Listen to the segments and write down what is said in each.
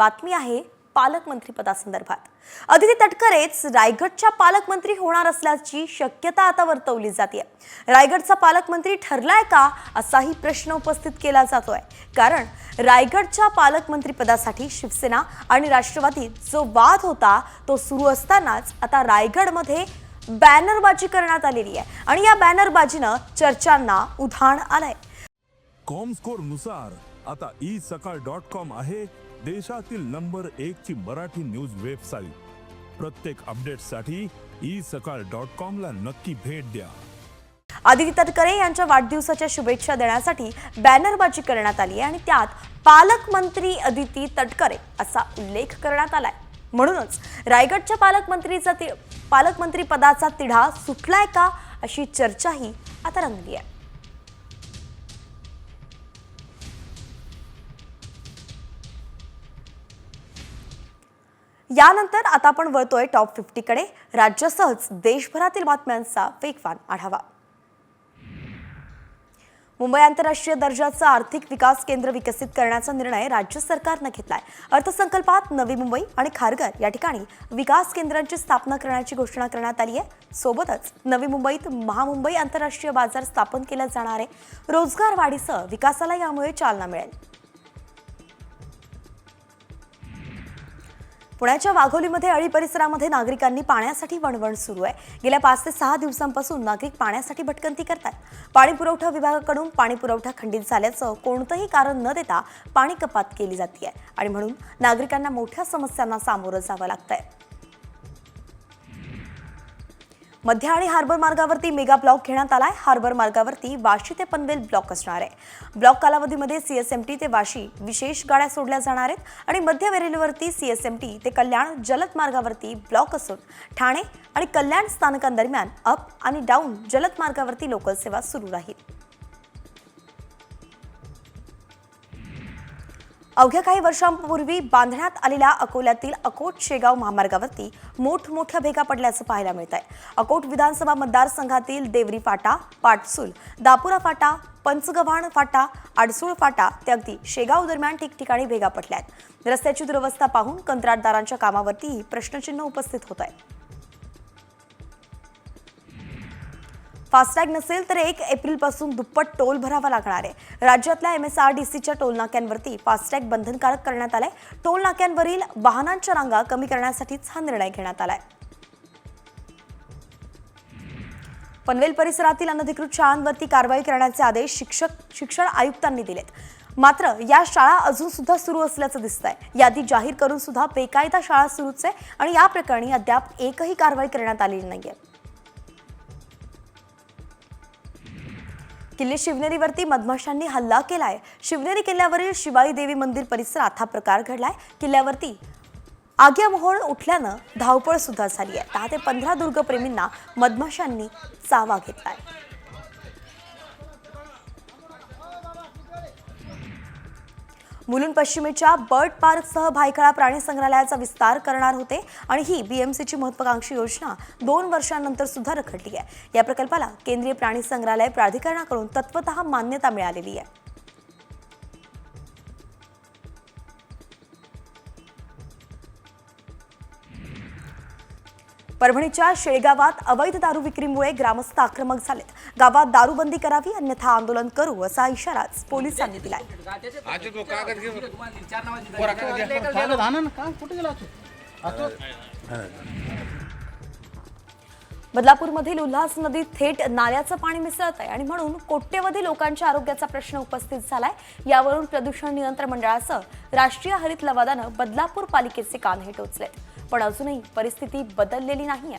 बातमी आहे पालकमंत्री पदासंदर्भात। अदिती तटकरेच रायगडच्या पालकमंत्री होणार असल्याची शक्यता आता वर्तवली जाते। रायगडचा पालकमंत्री ठरलाय का असाही प्रश्न उपस्थित केला जातोय, कारण रायगडच्या पालकमंत्री पदासाठी शिवसेना आणि राष्ट्रवादीत जो वाद होता तो सुरू असतानाच आता रायगडमध्ये बॅनरबाजी करण्यात आलेली आहे आणि या बॅनरबाजीनं चर्चांना उधाण आलंय। कॉमस्कोर नुसार आता isakal.com आहे देशातील नंबर 1 ची मराठी न्यूज वेबसाईट। प्रत्येक अपडेटसाठी isakal.com ला नक्की भेट द्या। अदिती तटकरे यांच्या वाढदिवसाच्या शुभेच्छा देण्यासाठी बॅनरबाजी करण्यात आली आणि त्यात पालकमंत्री अदिती तटकरे असा उल्लेख करण्यात आलाय। म्हणूनच रायगडच्या पालकमंत्री पदाचा तिढा सुटलाय का अशी चर्चाही आता रंगली आहे। यानंतर आता आपण वळतोय टॉप 50 कडे। राज्यासहच देशभरातील बातम्यांचा वेगवान आढावा। मुंबई आंतरराष्ट्रीय दर्जाचं आर्थिक विकास केंद्र विकसित करण्याचा निर्णय राज्य सरकारने घेतलाय। अर्थसंकल्पात नवी मुंबई आणि खारघर या ठिकाणी विकास केंद्रांची स्थापना करण्याची घोषणा करण्यात आली आहे। सोबतच नवी मुंबईत महामुंबई आंतरराष्ट्रीय बाजार स्थापन केला जाणार आहे। रोजगार वाढीसह विकासाला यामुळे चालना मिळेल। पुण्याच्या वाघोलीमध्ये अळी परिसरामध्ये नागरिकांनी पाण्यासाठी वणवण सुरू आहे। गेल्या 5 ते 6 दिवसांपासून नागरिक पाण्यासाठी भटकंती करतात। पाणी पुरवठा विभागाकडून पाणी पुरवठा खंडित झाल्याचं कोणतंही कारण न देता पाणी कपात केली जाते आणि म्हणून नागरिकांना मोठ्या समस्यांना सामोरं जावं लागतंय। मध्य आणि हार्बर मार्गावरती मेगा ब्लॉक घेण्यात आलाय। हार्बर मार्गावरती वाशी ते पनवेल ब्लॉक असणार आहे। ब्लॉक कालावधीमध्ये सीएसएमटी ते वाशी विशेष गाड्या सोडल्या जाणार आहेत आणि मध्य रेल्वेवरती सीएसएमटी ते कल्याण जलद मार्गावरती ब्लॉक असून ठाणे आणि कल्याण स्थानकांदरम्यान अप आणि डाऊन जलद मार्गावरती लोकल सेवा सुरू राहील। अवघ्या काही वर्षांपूर्वी बांधण्यात आलेल्या अकोल्यातील अकोट शेगाव महामार्गावरती मोठमोठ्या भेगा पडल्याचं पाहायला मिळत आहे। अकोट विधानसभा मतदारसंघातील देवरी फाटा, पाटसूल, दापुरा फाटा, पंचगव्हाण फाटा, आडसूळ फाटा ते अगदी शेगाव दरम्यान ठिकठिकाणी भेगा पडल्या आहेत। रस्त्याची दुरवस्था पाहून कंत्राटदारांच्या कामावरती प्रश्नचिन्ह उपस्थित होत आहे। फास्टॅग नसेल तर 1 एप्रिलपासून दुप्पट टोल भरावा लागणार आहे। राज्यातल्या MSRDCच्या टोल नाक्यांवरती फास्टॅग बंधनकारक करण्यात आलाय। टोल नाक्यांवरील वाहनांच्या रांगा कमी करण्यासाठीच हा निर्णय घेण्यात आलाय। पनवेल परिसरातील अनधिकृत शाळांवरती कारवाई करण्याचे आदेश शिक्षण आयुक्तांनी दिलेत। मात्र या शाळा अजून सुद्धा सुरू असल्याचं दिसतंय। यादी जाहीर करून सुद्धा बेकायदा शाळा सुरूच आहे आणि या प्रकरणी अद्याप एकही कारवाई करण्यात आलेली नाहीये। किल्ले शिवनेरीवरती मधमाशांनी हल्ला केलाय। शिवनेरी किल्ल्यावरील शिवाई देवी मंदिर परिसरात हा प्रकार घडलाय। किल्ल्यावरती आग्यामोहोळ उठल्यानं धावपळ सुद्धा झाली आहे। 10 ते 15 दुर्गप्रेमींना मधमाशांनी चावा घेतलाय। मुलुंड पश्चिमेच्या बर्ड पार्कसह भायखळा प्राणी संग्रहालयाचा विस्तार करणार होते आणि ही बीएमसीची महत्त्वाकांक्षी योजना 2 वर्षांनंतर सुद्धा रखडली आहे। या प्रकल्पाला केंद्रीय प्राणी संग्रहालय प्राधिकरणाकडून तत्वतः मान्यता मिळालेली आहे। परभणीच्या शेळगावात अवैध दारू विक्रीमुळे ग्रामस्थ आक्रमक झालेत। गावात दारूबंदी करावी अन्यथा आंदोलन करू असा इशारा पोलिसांनी दिलाय। बदलापूरमधील उल्हास नदीत थेट नाल्याचं पाणी मिसळत आहे आणि म्हणून कोट्यवधी लोकांच्या आरोग्याचा प्रश्न उपस्थित झालाय। यावरून प्रदूषण नियंत्रण मंडळासह राष्ट्रीय हरित लवादानं बदलापूर पालिकेचे कान टोचले, पण अजूनही परिस्थिती बदललेली नाहीये।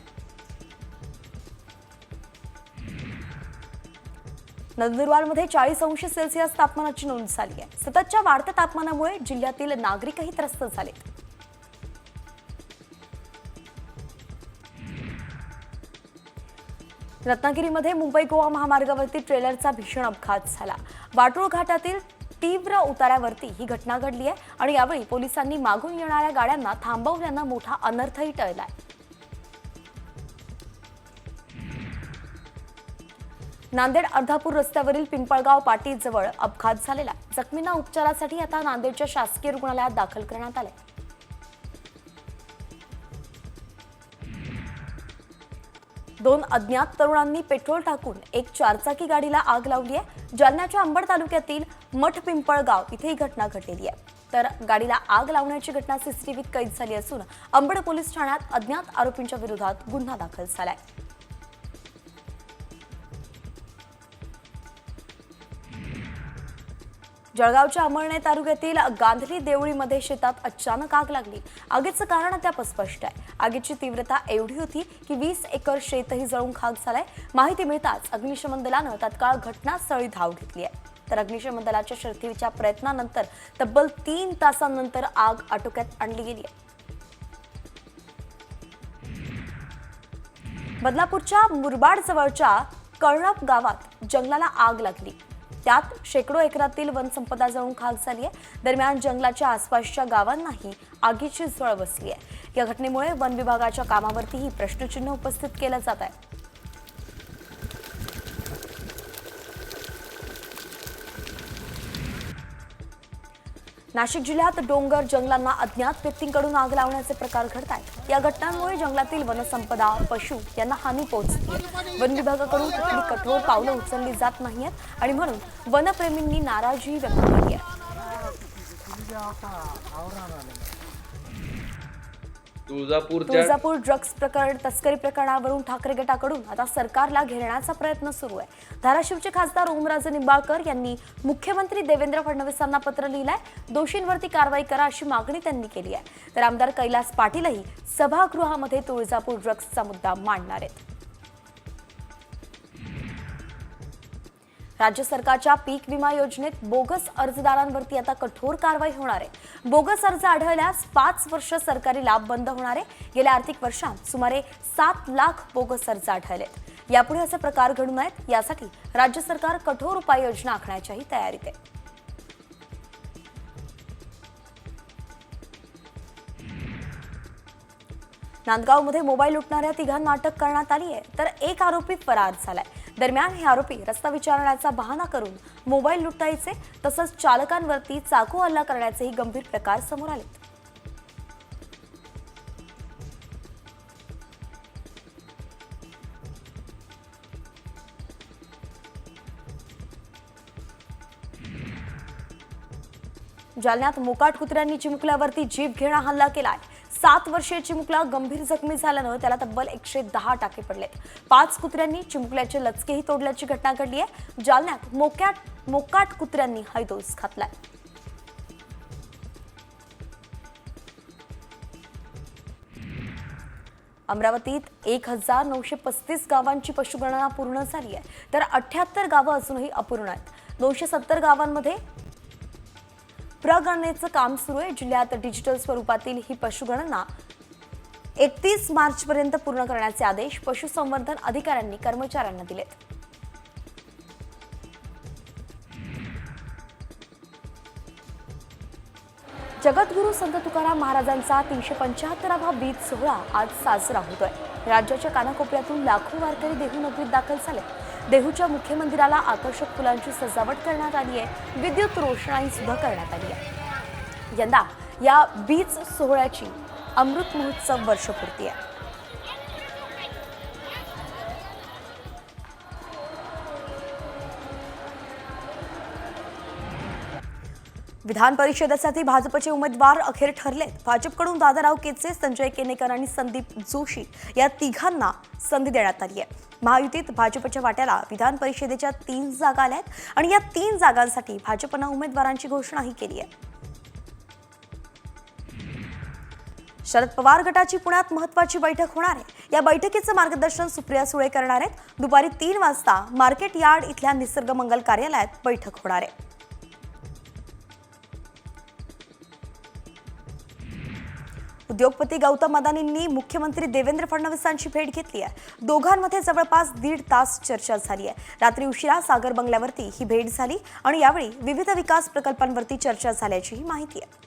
नंदुरबारमध्ये 40°C तापमानाची नोंद झाली आहे। सततच्या वाढत्या तापमानामुळे जिल्ह्यातील नागरिकही त्रस्त झालेत। रत्नागिरीमध्ये मुंबई गोवा महामार्गावरती ट्रेलरचा भीषण अपघात झाला। वाटोळ घाटातील तीव्र उतारावरती ही घटना घडली आहे आणि यावेळी पोलिसांनी मागून येणाऱ्या गाड्यांना थांबवल्यानं मोठा अनर्थही टळलाय। नांदेड अर्धापूर रस्त्यावरील पिंपळगाव पाटी जवळ अपघात झालेला। जखमींना उपचारासाठी आता नांदेडच्या शासकीय रुग्णालयात दाखल करण्यात आले। 2 अज्ञात तरुणांनी पेट्रोल टाकून एक चारचाकी गाडीला आग लावली आहे. जालन्याच्या अंबड तालुक्यातील मठपिंपळगाव इथे ही घटना घडलेली आहे. तर गाडीला आग लावण्याची घटना सीसीटीव्हीत कैद झाली असून अंबड पोलीस ठाण्यात अज्ञात आरोपींच्या विरोधात गुन्हा दाखल झालाय. जळगावच्या अमळनेर तालुक्यातील गांधली देवळीमध्ये शेतात अचानक आग लागली. आगीचं कारण अद्याप अस्पष्ट आहे. आगीची तीव्रता एवढी होती की 20 एकर शेतही जळून खाक झालंय. माहिती मिळताच अग्निशमन दलानं तात्काळ घटनास्थळी धाव घेतली आहे. तर अग्निशमन दलाच्या शर्थीच्या प्रयत्नानंतर तब्बल 3 तासांनंतर आग आटोक्यात आणली गेली आहे. बदलापूरच्या मुरबाड जवळच्या कळणप गावात जंगलाला आग लागली. त्यात शेकडो एकरातील वनसंपदा जळून खाक झाली आहे. दरम्यान जंगलाच्या आसपासच्या गावांनाही आगीची झळ बसली आहे. या घटनेमुळे वन विभागाच्या कामावरतीही प्रश्नचिन्ह उपस्थित केलं जात आहे. नाशिक जिल्ह्यात डोंगर जंगलांना अज्ञात व्यक्तींकडून आग लावण्याचे प्रकार घडत आहेत. या घटनांमुळे जंगलातील वनसंपदा, पशु यांना हानी पोहोचते. वन विभागाकडून कुठली कठोर पावलं उचलली जात नाहीत आणि म्हणून वनप्रेमींनी नाराजी व्यक्त केली आहे. तुळजापूर ड्रग्ज प्रकरण तस्करी प्रकरणावरून ठाकरे गटाकडून आता सरकारला घेरण्याचा प्रयत्न सुरू आहे. धाराशिवचे खासदार ओमराजे निंबाळकर यांनी मुख्यमंत्री देवेंद्र फडणवीसांना पत्र लिहिलंय. दोषींवरती कारवाई करा अशी मागणी त्यांनी केली आहे. तर आमदार कैलास पाटीलही सभागृहामध्ये तुळजापूर ड्रग्जचा मुद्दा मांडणार आहेत. राज्य सरकारच्या पीक विमा योजनेत बोगस अर्जदारांवरती आता कठोर कारवाई होणार आहे. बोगस अर्ज आढळल्यास 5 वर्ष सरकारी लाभ बंद होणार आहे. गेल्या आर्थिक वर्षात सुमारे 7 लाख बोगस अर्ज आढळलेत. यापुढे असे प्रकार घडू नयेत यासाठी राज्य सरकार कठोर उपाययोजना आखण्याच्याही तयारीत आहे. नांदगावमध्ये मोबाईल लुटणाऱ्या तिघांना अटक करण्यात आली आहे. तर एक आरोपी फरार झालाय. दरम्यान हे आरोपी रस्ता विचारण्याचा बहाणा करून मोबाईल लुटायचे तसंच चालकांवरती चाकू हल्ला करण्याचेही गंभीर प्रकार समोर आले. जालन्यात मोकाट कुत्र्यांनी चिमुकल्यावरती जीभ घेणा हल्ला केलाय. 7 वर्षीय चिमुकला गंभीर जखमी झाल्यानं त्याला तब्बल 110 टाके पडलेत. 5 कुत्र्यांनी चिमुकल्याचे लचकेही तोडल्याची घटना घडली आहे. जालन्यात मोकाट कुत्र्यांनी हैदोस घातलाय. अमरावतीत 1935 गावांची पशुगणना पूर्ण झाली आहे. तर 78 गावं अजूनही अपूर्ण आहेत. 270 गावांमध्ये प्रगणनेचं काम सुरू आहे. जिल्ह्यात डिजिटल स्वरूपातील ही पशुगणना 31 मार्चपर्यंत पूर्ण करण्याचे आदेश पशुसंवर्धन अधिकाऱ्यांनी कर्मचाऱ्यांना दिलेत. जगद्गुरू संत तुकाराम महाराजांचा 375वा बीज सोहळा आज साजरा होतोय. राज्याच्या कानाकोपऱ्यातून लाखो वारकरी देहू नगरीत दाखल झाले. देहूच्या मुख्य मंदिराला आकर्षक फुलांची सजावट करण्यात आली आहे. विद्युत रोषणाई सुद्धा करण्यात आली आहे. यंदा या बीज सोहळ्याची अमृत महोत्सव वर्षपूर्ती आहे. विधान परिषदेसाठी भाजपचे उमेदवार अखेर ठरलेत. भाजपकडून दादाराव केचे, संजय केनेकर आणि संदीप जोशी या तिघांना संधी देण्यात आली आहे. महायुतीत भाजपच्या वाट्याला विधान परिषदेच्या 3 जागा आल्या आहेत आणि या 3 जागांसाठी भाजपनं उमेदवारांची घोषणाही केली आहे. शरद पवार गटाची पुण्यात महत्त्वाची बैठक होणार आहे. या बैठकीचं मार्गदर्शन सुप्रिया सुळे करणार आहेत. दुपारी 3 वाजता मार्केट यार्ड इथल्या निसर्ग मंगल कार्यालयात बैठक होणार आहे. उद्योगपती गौतम अदानींनी मुख्यमंत्री देवेंद्र फडणवीसांची भेट घेतली आहे. दोघांमध्ये जवळपास 1.5 तास चर्चा झाली आहे. रात्री उशिरा सागर बंगल्यावरती ही भेट झाली आणि यावेळी विविध विकास प्रकल्पांवरती चर्चा झाल्याचीही माहिती आहे.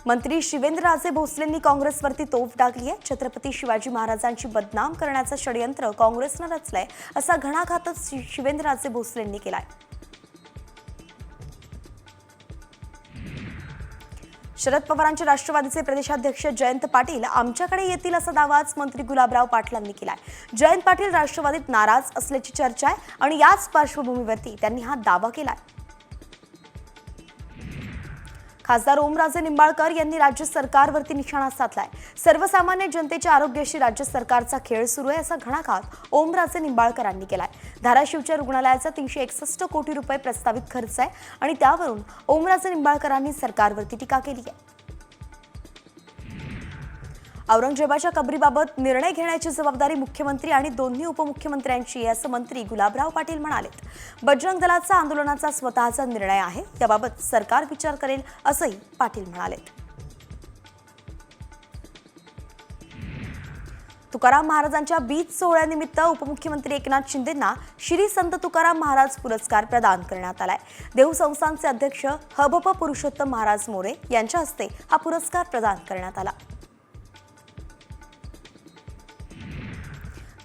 मंत्री शिवेंद्रराजे भोसलेंनी काँग्रेसवरती तोफ डागली आहे. छत्रपती शिवाजी महाराजांची बदनाम करण्याचं षडयंत्र काँग्रेसनं रचलंय असा घणाघातच शिवेंद्रराजे भोसलेंनी केलाय. शरद पवारांचे राष्ट्रवादीचे प्रदेशाध्यक्ष जयंत पाटील आमच्याकडे येतील असा दावाच मंत्री गुलाबराव पाटलांनी केलाय। जयंत पाटील राष्ट्रवादीत नाराज असल्याची चर्चा आहे आणि याच पार्श्वभूमीवरती त्यांनी हा दावा केलाय। खासदार ओमराजे निंबाळकर यांनी राज्य सरकारवरती निशाणा साधलाय। सर्वसामान्य जनतेच्या आरोग्याशी राज्य सरकारचा खेळ सुरू आहे असा घणाघात ओमराजे निंबाळकरांनी केलाय। धाराशिवच्या रुग्णालयाचा 361 कोटी रुपये प्रस्तावित खर्च आहे आणि त्यावरून ओमराजे निंबाळकरांनी सरकारवरती टीका केली आहे। औरंगजेबाच्या कबरीबाबत निर्णय घेण्याची जबाबदारी मुख्यमंत्री आणि दोन्ही उपमुख्यमंत्र्यांची आहे असं मंत्री गुलाबराव पाटील म्हणालेत। बजरंग दलाचा आंदोलनाचा स्वतःचा निर्णय आहे, त्याबाबत सरकार विचार करेल असंही पाटील म्हणालेत। तुकाराम महाराजांच्या बीज सोहळ्यानिमित्त उपमुख्यमंत्री एकनाथ शिंदेंना श्री संत तुकाराम महाराज पुरस्कार प्रदान करण्यात आलाय। देहू संस्थानचे अध्यक्ष हबप पुरुषोत्तम महाराज मोरे यांच्या हस्ते हा पुरस्कार प्रदान करण्यात आला।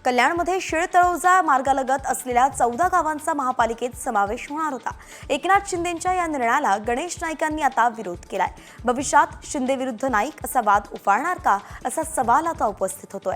कल्याणमध्ये शिळतळोजा मार्गालगत असलेल्या 14 गावांचा महापालिकेत समावेश होणार होता। एकनाथ शिंदेंच्या या निर्णयाला गणेश नाईकांनी आता विरोध केलाय। भविष्यात शिंदे विरुद्ध नाईक असा वाद उफाळणार का असा सवाल आता उपस्थित होतोय।